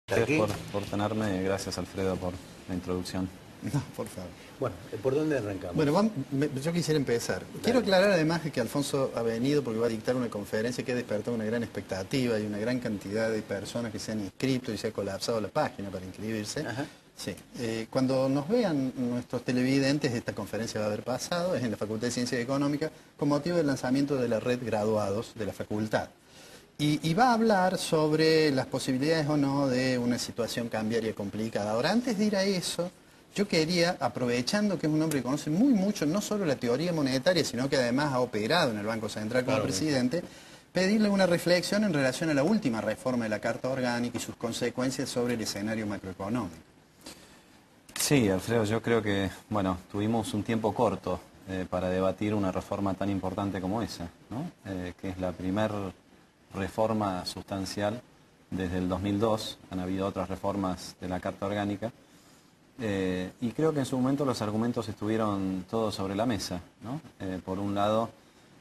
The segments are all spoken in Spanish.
Gracias Aquí. por tenerme, gracias Alfredo por la introducción. No, por favor. Bueno, ¿por dónde arrancamos? Bueno, yo quisiera empezar. Quiero aclarar además de que Alfonso ha venido porque va a dictar una conferencia que ha despertado una gran expectativa y una gran cantidad de personas que se han inscrito y se ha colapsado la página para inscribirse. Ajá. Sí. Cuando nos vean nuestros televidentes, esta conferencia va a haber pasado, es en la Facultad de Ciencias Económicas, con motivo del lanzamiento de la red Graduados de la facultad. Y va a hablar sobre las posibilidades o no de una situación cambiaria complicada. Ahora, antes de ir a eso, yo quería, aprovechando que es un hombre que conoce muy mucho, no solo la teoría monetaria, sino que además ha operado en el Banco Central como presidente, pedirle una reflexión en relación a la última reforma de la Carta Orgánica y sus consecuencias sobre el escenario macroeconómico. Sí, Alfredo, yo creo que, bueno, tuvimos un tiempo corto para debatir una reforma tan importante como esa, ¿no? Que es la primera reforma sustancial desde el 2002, han habido otras reformas de la Carta Orgánica, y creo que en su momento los argumentos estuvieron todos sobre la mesa, ¿no? Por un lado,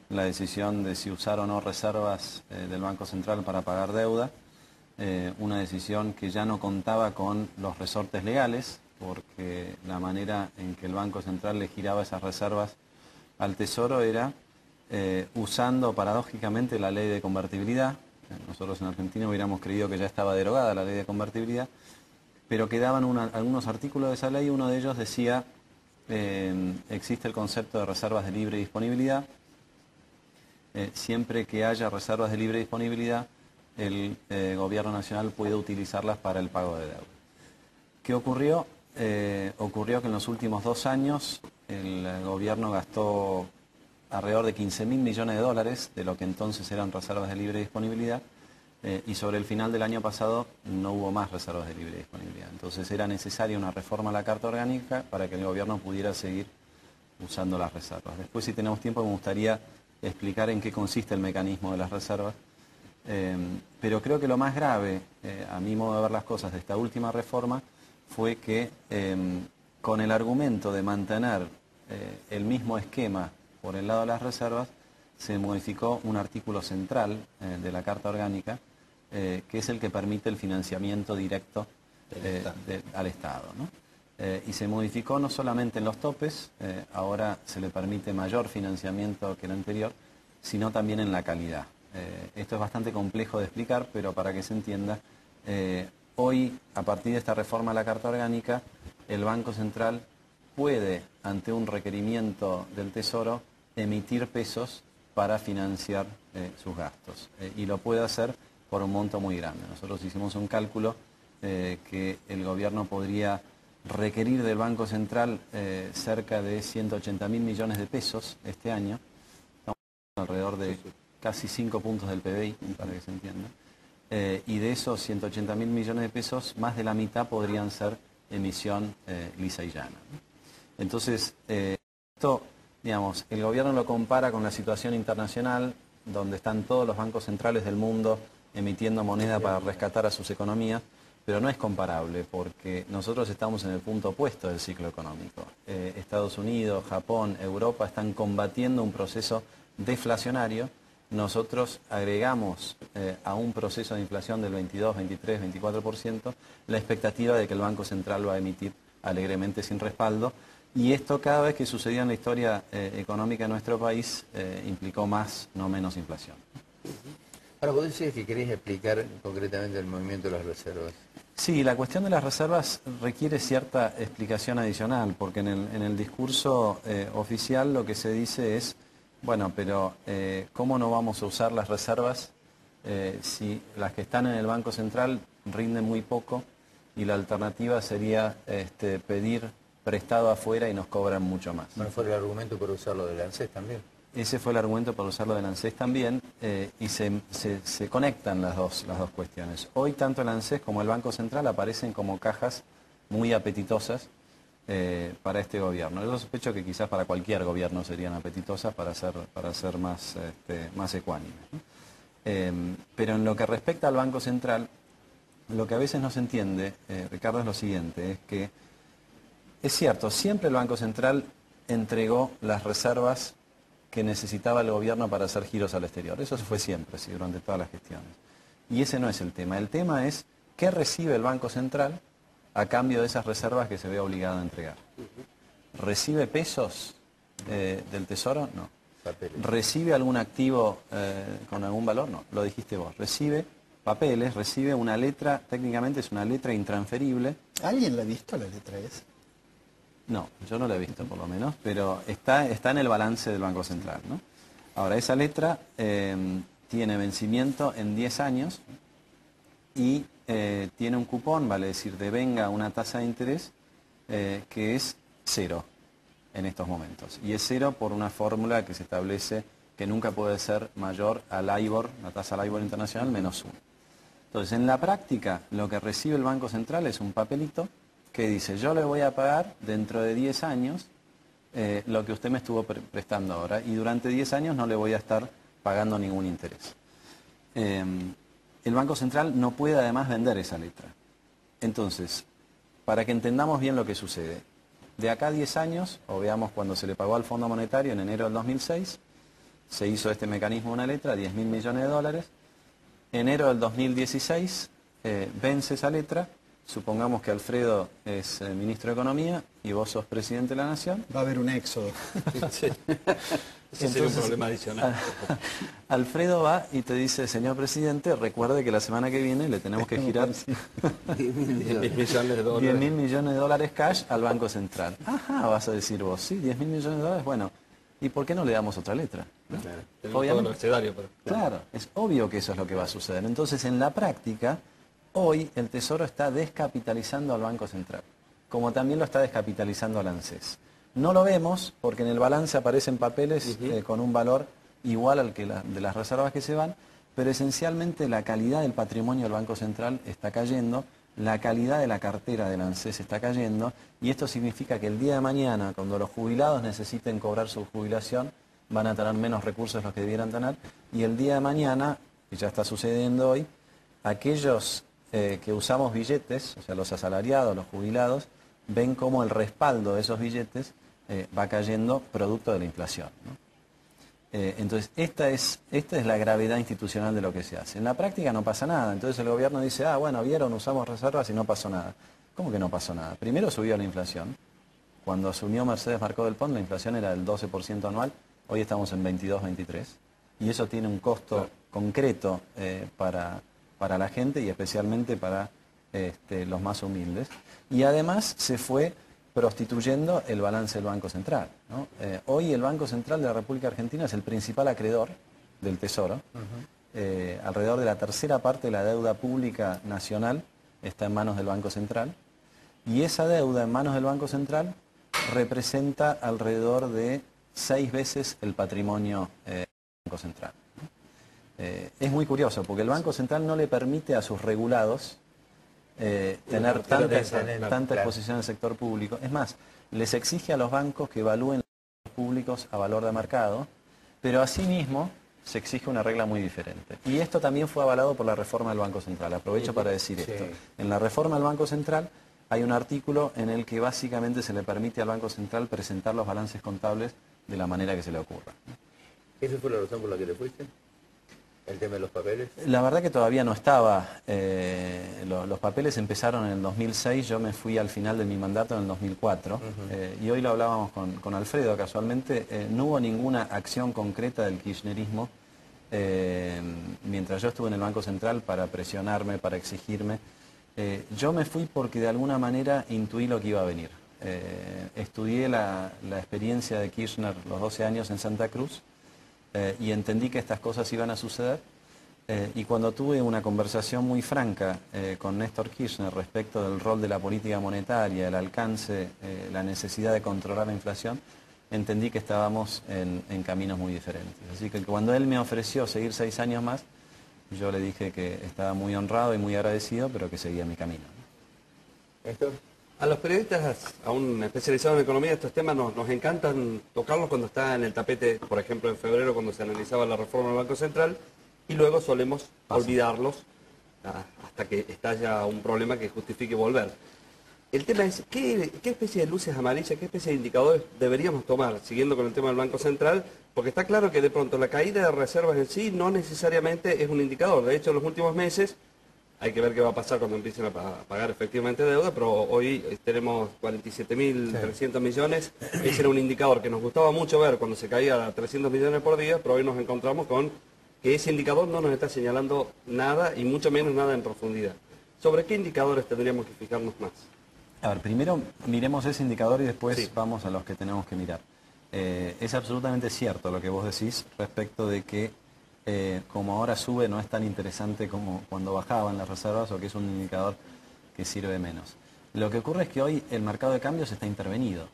la decisión de si usar o no reservas del Banco Central para pagar deuda, una decisión que ya no contaba con los resortes legales, porque la manera en que el Banco Central le giraba esas reservas al Tesoro era usando paradójicamente la ley de convertibilidad. Nosotros en Argentina hubiéramos creído que ya estaba derogada la ley de convertibilidad, pero quedaban algunos artículos de esa ley. Uno de ellos decía, existe el concepto de reservas de libre disponibilidad. Siempre que haya reservas de libre disponibilidad, el gobierno nacional puede utilizarlas para el pago de deuda. ¿Qué ocurrió? Ocurrió que en los últimos 2 años el gobierno gastó alrededor de 15.000 millones de dólares de lo que entonces eran reservas de libre disponibilidad, y sobre el final del año pasado no hubo más reservas de libre disponibilidad. Entonces era necesaria una reforma a la Carta Orgánica para que el gobierno pudiera seguir usando las reservas. Después, si tenemos tiempo, me gustaría explicar en qué consiste el mecanismo de las reservas. Pero creo que lo más grave, a mi modo de ver las cosas, de esta última reforma fue que con el argumento de mantener el mismo esquema por el lado de las reservas, se modificó un artículo central de la Carta Orgánica, que es el que permite el financiamiento directo al Estado, ¿no? Y se modificó no solamente en los topes, ahora se le permite mayor financiamiento que el anterior, sino también en la calidad. Esto es bastante complejo de explicar, pero para que se entienda, hoy, a partir de esta reforma a la Carta Orgánica, el Banco Central puede, ante un requerimiento del Tesoro, emitir pesos para financiar sus gastos. Y lo puede hacer por un monto muy grande. Nosotros hicimos un cálculo que el gobierno podría requerir del Banco Central cerca de 180.000 millones de pesos este año. Estamos alrededor de casi 5 puntos del PBI, para que se entienda. Y de esos 180.000 millones de pesos, más de la mitad podrían ser emisión lisa y llana, ¿no? Entonces, esto, digamos, el gobierno lo compara con la situación internacional, donde están todos los bancos centrales del mundo emitiendo moneda para rescatar a sus economías, pero no es comparable porque nosotros estamos en el punto opuesto del ciclo económico. Estados Unidos, Japón, Europa están combatiendo un proceso deflacionario. Nosotros agregamos a un proceso de inflación del 22, 23, 24% la expectativa de que el Banco Central va a emitir alegremente sin respaldo, y esto cada vez que sucedía en la historia económica de nuestro país implicó más, no menos inflación. Ahora, vos decís que querés explicar concretamente el movimiento de las reservas. Sí, la cuestión de las reservas requiere cierta explicación adicional, porque en el discurso oficial lo que se dice es, bueno, pero ¿cómo no vamos a usar las reservas si las que están en el Banco Central rinden muy poco y la alternativa sería pedir prestado afuera y nos cobran mucho más? Bueno, fue el argumento por usarlo del ANSES también. Ese fue el argumento para usarlo del ANSES también, y se conectan las dos cuestiones. Hoy tanto el ANSES como el Banco Central aparecen como cajas muy apetitosas para este gobierno. Yo sospecho que quizás para cualquier gobierno serían apetitosas para ser más ecuánimes, ¿no? Pero en lo que respecta al Banco Central, lo que a veces no se entiende, Ricardo, es lo siguiente, es que es cierto, siempre el Banco Central entregó las reservas que necesitaba el gobierno para hacer giros al exterior. Eso fue siempre, sí, durante todas las gestiones. Y ese no es el tema. El tema es ¿qué recibe el Banco Central a cambio de esas reservas que se ve obligado a entregar? ¿Recibe pesos del Tesoro? No. Papeles. ¿Recibe algún activo con algún valor? No, lo dijiste vos. Recibe papeles, recibe una letra, técnicamente es una letra intransferible. ¿Alguien la ha visto la letra esa? No, yo no la he visto por lo menos, pero está en el balance del Banco Central, ¿no? Ahora, esa letra tiene vencimiento en 10 años y tiene un cupón, vale decir, devenga una tasa de interés que es 0 en estos momentos. Y es 0 por una fórmula que se establece que nunca puede ser mayor al LIBOR, la tasa LIBOR internacional, menos 1. Entonces, en la práctica, lo que recibe el Banco Central es un papelito que dice, yo le voy a pagar dentro de 10 años lo que usted me estuvo prestando ahora, y durante 10 años no le voy a estar pagando ningún interés. El Banco Central no puede además vender esa letra. Entonces, para que entendamos bien lo que sucede, de acá a 10 años, o veamos cuando se le pagó al Fondo Monetario en enero del 2006, se hizo este mecanismo de una letra, 10.000 millones de dólares. Enero del 2016 vence esa letra. Supongamos que Alfredo es ministro de Economía y vos sos presidente de la Nación. Va a haber un éxodo. Sí. Ese sería un problema adicional. Alfredo va y te dice, señor presidente, recuerde que la semana que viene le tenemos que girar 10.000 millones de dólares. 10.000 millones de dólares cash al Banco Central. Ajá, vas a decir vos, sí, 10.000 millones de dólares, bueno, ¿y por qué no le damos otra letra? ¿No? Claro, tenemos todo el abecedario, pero... Claro, es obvio que eso es lo que va a suceder. Entonces, en la práctica, hoy el Tesoro está descapitalizando al Banco Central, como también lo está descapitalizando al ANSES. No lo vemos porque en el balance aparecen papeles con un valor igual al que de las reservas que se van, pero esencialmente la calidad del patrimonio del Banco Central está cayendo, la calidad de la cartera del ANSES está cayendo, y esto significa que el día de mañana, cuando los jubilados necesiten cobrar su jubilación, van a tener menos recursos los que debieran tener, y el día de mañana, que ya está sucediendo hoy, aquellos que usamos billetes, o sea, los asalariados, los jubilados, ven cómo el respaldo de esos billetes va cayendo producto de la inflación, ¿no? Entonces, esta es la gravedad institucional de lo que se hace. En la práctica no pasa nada. Entonces el gobierno dice, ah, bueno, vieron, usamos reservas y no pasó nada. ¿Cómo que no pasó nada? Primero subió la inflación. Cuando asumió Mercedes Marcó del Pont, la inflación era del 12% anual. Hoy estamos en 22, 23. Y eso tiene un costo concreto para la gente y especialmente para los más humildes. Y además se fue prostituyendo el balance del Banco Central, ¿no? Hoy el Banco Central de la República Argentina es el principal acreedor del Tesoro. Alrededor de la tercera parte de la deuda pública nacional está en manos del Banco Central. Y esa deuda en manos del Banco Central representa alrededor de 6 veces el patrimonio del Banco Central, ¿no? Es muy curioso porque el Banco Central no le permite a sus regulados tener tanta exposición al sector público. Es más, les exige a los bancos que evalúen los públicos a valor de mercado, pero asimismo se exige una regla muy diferente. Y esto también fue avalado por la reforma del Banco Central. Aprovecho para decir esto. En la reforma del Banco Central hay un artículo en el que básicamente se le permite al Banco Central presentar los balances contables de la manera que se le ocurra. ¿Esa fue la razón por la que te fuiste? ¿El tema de los papeles? La verdad que todavía no estaba. Los papeles empezaron en el 2006, yo me fui al final de mi mandato en el 2004. Y hoy lo hablábamos con Alfredo casualmente. No hubo ninguna acción concreta del kirchnerismo mientras yo estuve en el Banco Central para presionarme, para exigirme. Yo me fui porque de alguna manera intuí lo que iba a venir. Estudié la experiencia de Kirchner los 12 años en Santa Cruz. Y entendí que estas cosas iban a suceder, y cuando tuve una conversación muy franca con Néstor Kirchner respecto del rol de la política monetaria, el alcance, la necesidad de controlar la inflación, entendí que estábamos en caminos muy diferentes. Así que cuando él me ofreció seguir 6 años más, yo le dije que estaba muy honrado y muy agradecido, pero que seguía mi camino. ¿Néstor? A los periodistas, aún especializados en economía, estos temas nos encantan tocarlos cuando está en el tapete, por ejemplo en febrero cuando se analizaba la reforma del Banco Central, y luego solemos olvidarlos hasta que estalla un problema que justifique volver. El tema es, ¿qué especie de luces amarillas, qué especie de indicadores deberíamos tomar, siguiendo con el tema del Banco Central? Porque está claro que de pronto la caída de reservas en sí no necesariamente es un indicador. De hecho, en los últimos meses Hay que ver qué va a pasar cuando empiecen a pagar efectivamente deuda, pero hoy tenemos 47.300 millones. Ese era un indicador que nos gustaba mucho ver cuando se caía a 300 millones por día, pero hoy nos encontramos con que ese indicador no nos está señalando nada y mucho menos nada en profundidad. ¿Sobre qué indicadores tendríamos que fijarnos más? A ver, primero miremos ese indicador y después Sí. vamos a los que tenemos que mirar. Es absolutamente cierto lo que vos decís respecto de que como ahora sube no es tan interesante como cuando bajaban las reservas o que es un indicador que sirve menos. Lo que ocurre es que hoy el mercado de cambios está intervenido.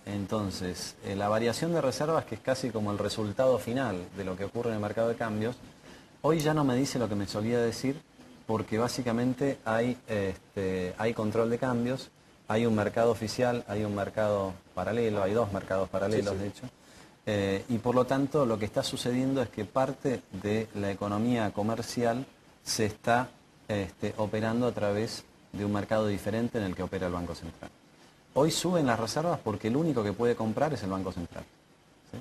Entonces, la variación de reservas, que es casi como el resultado final de lo que ocurre en el mercado de cambios, hoy ya no me dice lo que me solía decir, porque básicamente hay control de cambios, hay un mercado oficial, hay un mercado paralelo, hay dos mercados paralelos, Sí, sí. de hecho, y por lo tanto lo que está sucediendo es que parte de la economía comercial se está operando a través de un mercado diferente en el que opera el Banco Central. Hoy suben las reservas porque el único que puede comprar es el Banco Central. ¿Sí?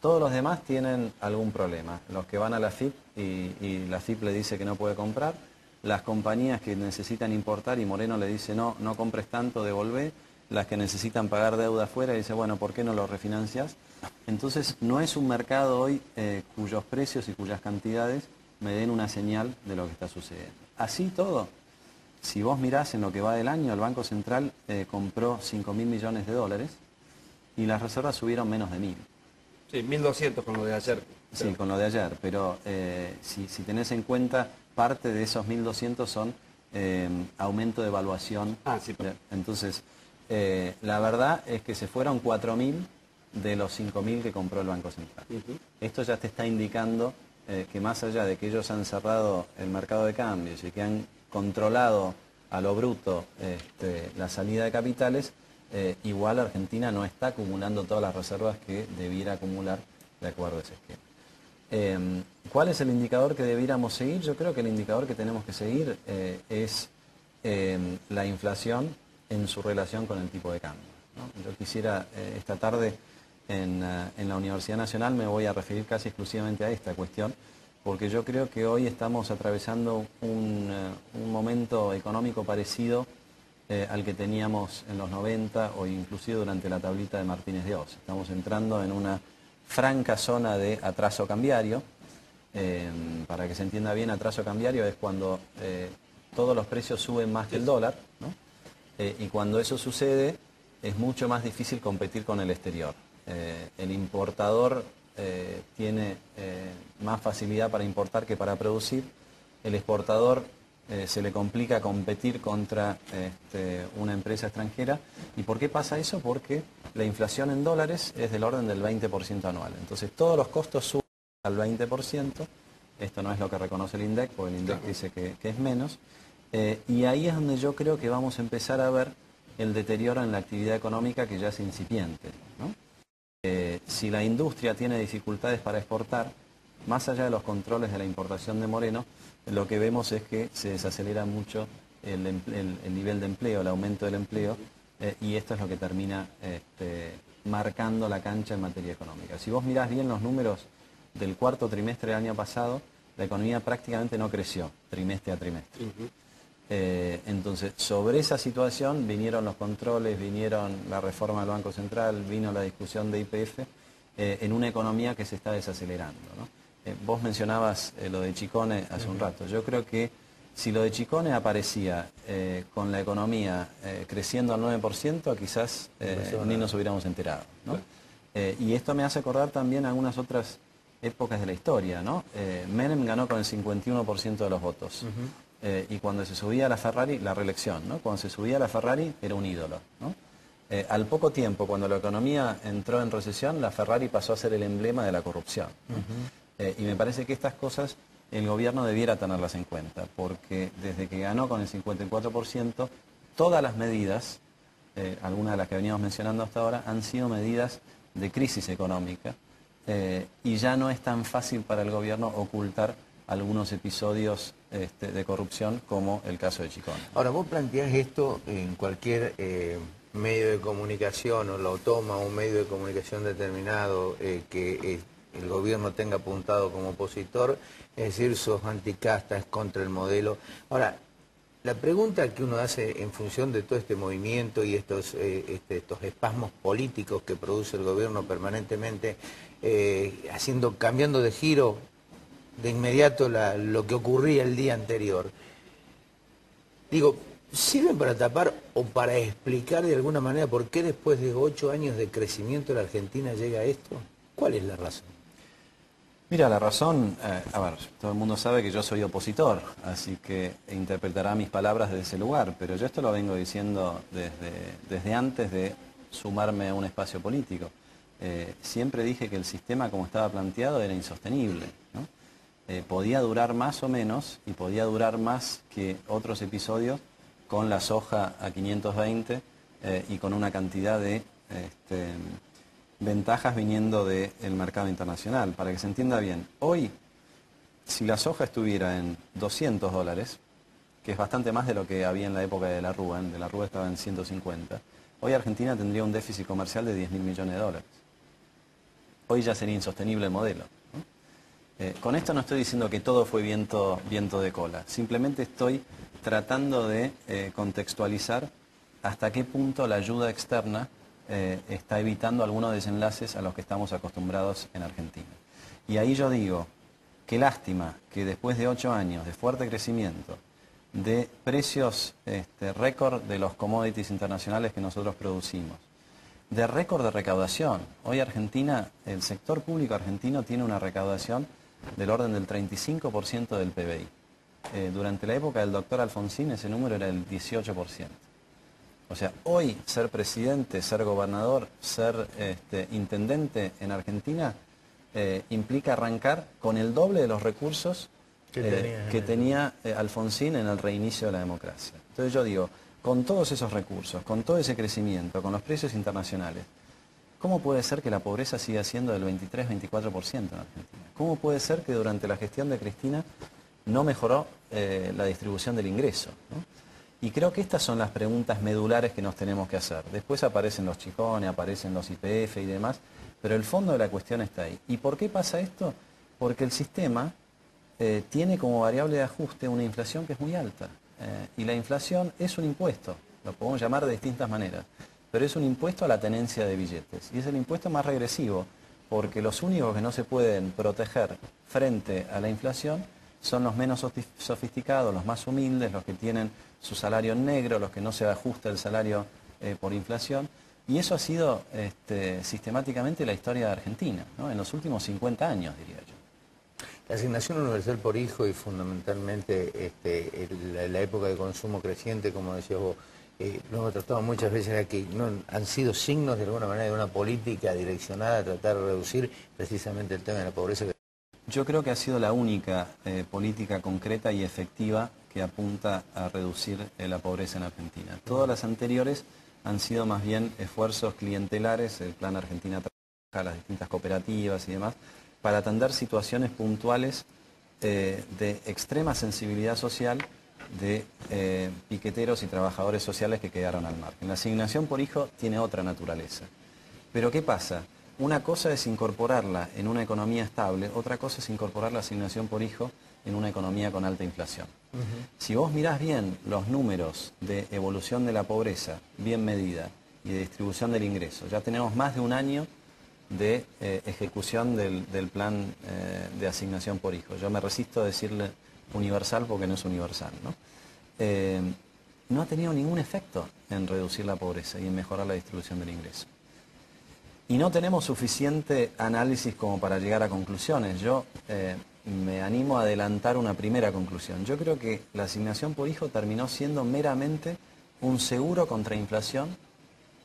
Todos los demás tienen algún problema. Los que van a la FIP y la FIP le dice que no puede comprar, las compañías que necesitan importar y Moreno le dice no compres tanto, devolvé, las que necesitan pagar deuda afuera y dice bueno, ¿por qué no lo refinancias? Entonces no es un mercado hoy cuyos precios y cuyas cantidades me den una señal de lo que está sucediendo. Así todo, si vos mirás en lo que va del año, el Banco Central compró 5.000 millones de dólares y las reservas subieron menos de 1.000. Sí, 1.200 con lo de ayer. Sí, con lo de ayer, pero si tenés en cuenta, parte de esos 1.200 son aumento de evaluación. Ah, sí. Entonces, la verdad es que se fueron 4.000 de los 5.000 que compró el Banco Central. Esto ya te está indicando que más allá de que ellos han cerrado el mercado de cambios y que han controlado a lo bruto la salida de capitales, igual Argentina no está acumulando todas las reservas que debiera acumular de acuerdo a ese esquema. ¿Cuál es el indicador que debiéramos seguir? Yo creo que el indicador que tenemos que seguir es la inflación en su relación con el tipo de cambio, ¿no? Yo quisiera esta tarde en la Universidad Nacional me voy a referir casi exclusivamente a esta cuestión, porque yo creo que hoy estamos atravesando un momento económico parecido al que teníamos en los 90 o inclusive durante la tablita de Martínez de Oz. Estamos entrando en una franca zona de atraso cambiario. Para que se entienda bien, atraso cambiario es cuando todos los precios suben más que el dólar, ¿no? Y cuando eso sucede es mucho más difícil competir con el exterior. El importador tiene más facilidad para importar que para producir. El exportador se le complica competir contra una empresa extranjera. ¿Y por qué pasa eso? Porque la inflación en dólares es del orden del 20% anual. Entonces todos los costos suben al 20%. Esto no es lo que reconoce el INDEC, porque el INDEC dice que es menos. Y ahí es donde yo creo que vamos a empezar a ver el deterioro en la actividad económica que ya es incipiente, ¿no? Si la industria tiene dificultades para exportar, más allá de los controles de la importación de Moreno, lo que vemos es que se desacelera mucho el nivel de empleo, el aumento del empleo, y esto es lo que termina marcando la cancha en materia económica. Si vos mirás bien los números del cuarto trimestre del año pasado, la economía prácticamente no creció trimestre a trimestre. Entonces, sobre esa situación vinieron los controles, vinieron la reforma del Banco Central, vino la discusión de YPF, en una economía que se está desacelerando, ¿no? Vos mencionabas lo de Chicone hace un rato. Yo creo que si lo de Chicone aparecía con la economía creciendo al 9%, quizás ni nos hubiéramos enterado, ¿no? Y esto me hace acordar también algunas otras épocas de la historia, ¿no? Menem ganó con el 51% de los votos. Y cuando se subía a la Ferrari, la reelección, ¿no? Cuando se subía a la Ferrari era un ídolo, ¿no? Al poco tiempo, cuando la economía entró en recesión, la Ferrari pasó a ser el emblema de la corrupción, ¿no? Y me parece que estas cosas el gobierno debiera tenerlas en cuenta, porque desde que ganó con el 54%, todas las medidas, algunas de las que veníamos mencionando hasta ahora, han sido medidas de crisis económica, y ya no es tan fácil para el gobierno ocultar algunos episodios de corrupción como el caso de Chicone. Ahora, vos planteás esto en cualquier medio de comunicación o lo toma un medio de comunicación determinado que el gobierno tenga apuntado como opositor, es decir, sos anticasta, es contra el modelo. Ahora, la pregunta que uno hace en función de todo este movimiento y estos espasmos políticos que produce el gobierno permanentemente, cambiando de giro de inmediato lo que ocurría el día anterior, digo, ¿sirven para tapar o para explicar de alguna manera por qué después de 8 años de crecimiento la Argentina llega a esto? ¿Cuál es la razón? Mira, la razón, a ver, todo el mundo sabe que yo soy opositor, así que interpretará mis palabras desde ese lugar, pero yo esto lo vengo diciendo desde antes de sumarme a un espacio político. Siempre dije que el sistema como estaba planteado era insostenible, ¿no? Podía durar más o menos y podía durar más que otros episodios con la soja a 520 y con una cantidad de ventajas viniendo del mercado internacional. Para que se entienda bien, hoy, si la soja estuviera en $200, que es bastante más de lo que había en la época de la Rúa estaba en 150, hoy Argentina tendría un déficit comercial de $10.000 millones. Hoy ya sería insostenible el modelo, ¿no? Con esto no estoy diciendo que todo fue viento de cola, simplemente estoy tratando de contextualizar hasta qué punto la ayuda externa está evitando algunos desenlaces a los que estamos acostumbrados en Argentina. Y ahí yo digo, qué lástima que después de 8 años de fuerte crecimiento, de precios récord de los commodities internacionales que nosotros producimos, de récord de recaudación. Hoy Argentina, el sector público argentino tiene una recaudación del orden del 35% del PBI. Durante la época del doctor Alfonsín ese número era el 18%. O sea, hoy ser presidente, ser gobernador, ser intendente en Argentina implica arrancar con el doble de los recursos que tenía Alfonsín en el reinicio de la democracia. Entonces yo digo, con todos esos recursos, con todo ese crecimiento, con los precios internacionales, ¿cómo puede ser que la pobreza siga siendo del 23-24% en Argentina? ¿Cómo puede ser que durante la gestión de Cristina no mejoró la distribución del ingreso, ¿no? Y creo que estas son las preguntas medulares que nos tenemos que hacer. Después aparecen los chicones, aparecen los YPF y demás, pero el fondo de la cuestión está ahí. ¿Y por qué pasa esto? Porque el sistema tiene como variable de ajuste una inflación que es muy alta. Y la inflación es un impuesto, lo podemos llamar de distintas maneras, pero es un impuesto a la tenencia de billetes. Y es el impuesto más regresivo, porque los únicos que no se pueden proteger frente a la inflación son los menos sofisticados, los más humildes, los que tienen su salario en negro, los que no se ajusta el salario por inflación. Y eso ha sido sistemáticamente la historia de Argentina, ¿no? En los últimos 50 años, diría yo. La asignación universal por hijo y fundamentalmente la época de consumo creciente, como decías vos, lo hemos tratado muchas veces aquí, ¿no? Han sido signos de alguna manera de una política direccionada a tratar de reducir precisamente el tema de la pobreza. Yo creo que ha sido la única política concreta y efectiva que apunta a reducir la pobreza en Argentina. Todas las anteriores han sido más bien esfuerzos clientelares, el Plan Argentina Trabaja, las distintas cooperativas y demás, para atender situaciones puntuales de extrema sensibilidad social de piqueteros y trabajadores sociales que quedaron al margen. La asignación por hijo tiene otra naturaleza. Pero ¿qué pasa? Una cosa es incorporarla en una economía estable, otra cosa es incorporar la asignación por hijo en una economía con alta inflación. Si vos mirás bien los números de evolución de la pobreza, bien medida, y de distribución del ingreso, ya tenemos más de un año de ejecución del plan de asignación por hijo. Yo me resisto a decirle universal porque no es universal, ¿no? No ha tenido ningún efecto en reducir la pobreza y en mejorar la distribución del ingreso. Y no tenemos suficiente análisis como para llegar a conclusiones. Yo me animo a adelantar una primera conclusión. Yo creo que la asignación por hijo terminó siendo meramente un seguro contra inflación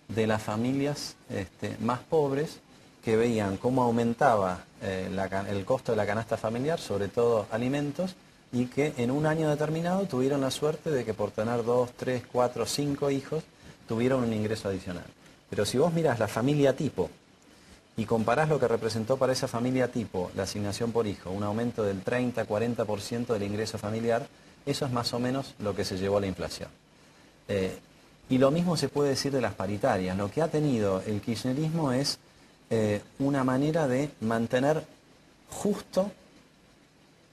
de las familias más pobres que veían cómo aumentaba el costo de la canasta familiar, sobre todo alimentos, y que en un año determinado tuvieron la suerte de que por tener 2, 3, 4, 5 hijos tuvieron un ingreso adicional. Pero si vos mirás la familia tipo y comparás lo que representó para esa familia tipo la asignación por hijo, un aumento del 30-40% del ingreso familiar, eso es más o menos lo que se llevó a la inflación. Y lo mismo se puede decir de las paritarias. Lo que ha tenido el kirchnerismo es una manera de mantener justo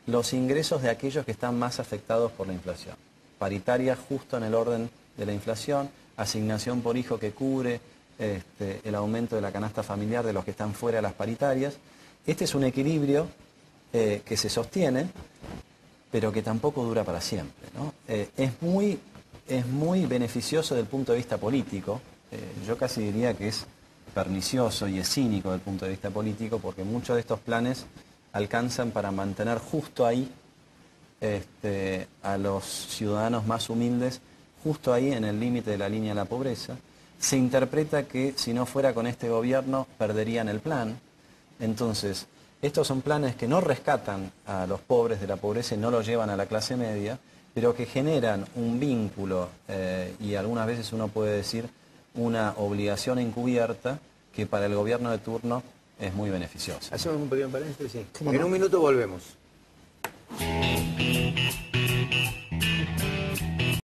los ingresos de aquellos que están más afectados por la inflación. Paritaria justo en el orden de la inflación, asignación por hijo que cubre el aumento de la canasta familiar de los que están fuera de las paritarias. Este es un equilibrio que se sostiene, pero que tampoco dura para siempre, ¿no? Es muy beneficioso desde el punto de vista político. Yo casi diría que es pernicioso y es cínico desde el punto de vista político, porque muchos de estos planes alcanzan para mantener justo ahí a los ciudadanos más humildes, justo ahí en el límite de la línea de la pobreza. Se interpreta que si no fuera con este gobierno perderían el plan. Entonces, estos son planes que no rescatan a los pobres de la pobreza y no los llevan a la clase media, pero que generan un vínculo y algunas veces uno puede decir una obligación encubierta que para el gobierno de turno es muy beneficiosa. Hacemos un pequeño paréntesis. ¿Cómo En no? un minuto volvemos.